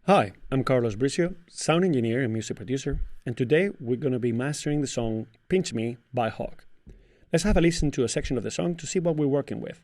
Hi, I'm Carlos Bricio, sound engineer and music producer, and today we're going to be mastering the song Pinch Me by Hawke. Let's have a listen to a section of the song to see what we're working with.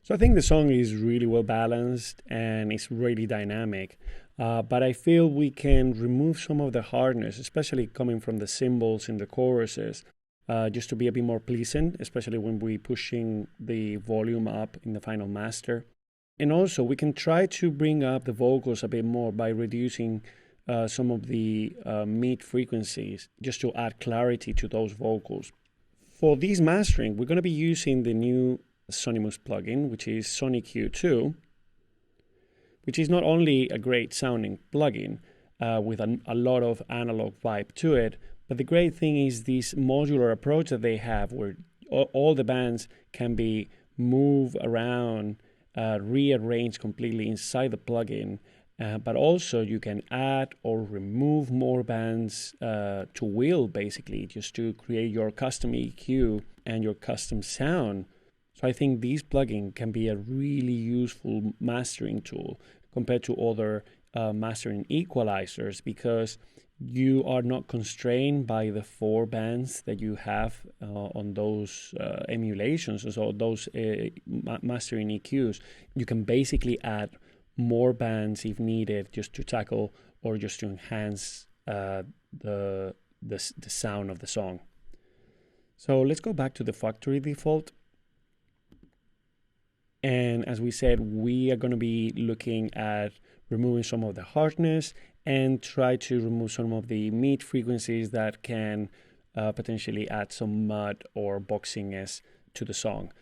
So I think the song is really well balanced and it's really dynamic, but I feel we can remove some of the hardness, especially coming from the cymbals in the choruses, just to be a bit more pleasant, especially when we're pushing the volume up in the final master. And also we can try to bring up the vocals a bit more by reducing some of the mid frequencies, just to add clarity to those vocals. For this mastering, we're going to be using the new Sonimus plugin, which is SonEQ 2, which is not only a great sounding plugin with a lot of analog vibe to it, but the great thing is this modular approach that they have, where all the bands can be moved around, rearranged completely inside the plugin, but also you can add or remove more bands to will, basically, just to create your custom EQ and your custom sound. So I think this plugin can be a really useful mastering tool compared to other mastering equalizers, because you are not constrained by the 4 bands that you have on those emulations, so those mastering EQs. You can basically add more bands if needed, just to tackle or just to enhance the sound of the song. So let's go back to the factory default. And as we said, we are going to be looking at removing some of the hardness and try to remove some of the mid frequencies that can potentially add some mud or boxiness to the song.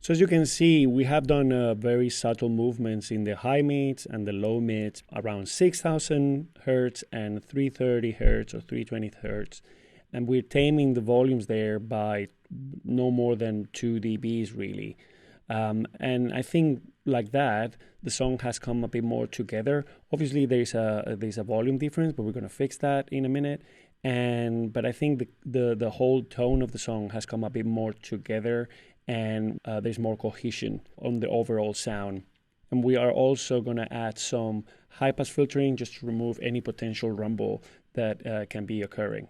So as you can see, we have done very subtle movements in the high mids and the low mids, around 6,000 Hertz and 330 Hertz or 320 Hertz. And we're taming the volumes there by no more than 2 dBs really. And I think like that, the song has come a bit more together. Obviously there's a volume difference, but we're going to fix that in a minute. But I think the whole tone of the song has come a bit more together, and there's more cohesion on the overall sound. And we are also going to add some high-pass filtering just to remove any potential rumble that can be occurring.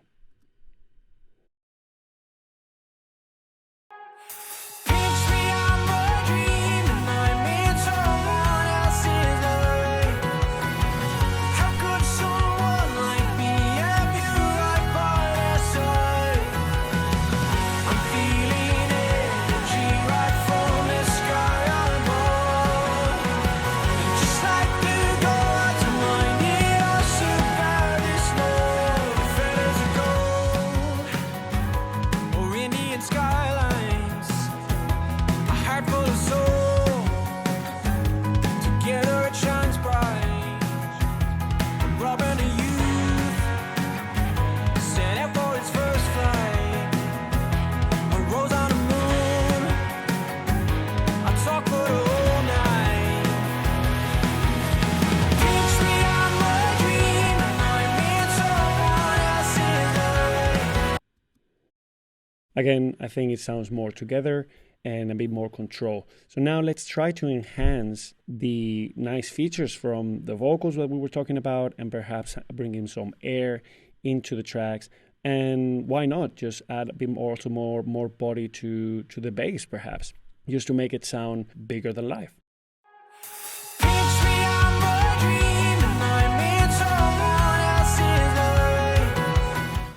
Again, I think it sounds more together and a bit more control. So now let's try to enhance the nice features from the vocals that we were talking about, and perhaps bring in some air into the tracks. And why not just add a bit more body to the bass, perhaps, just to make it sound bigger than life.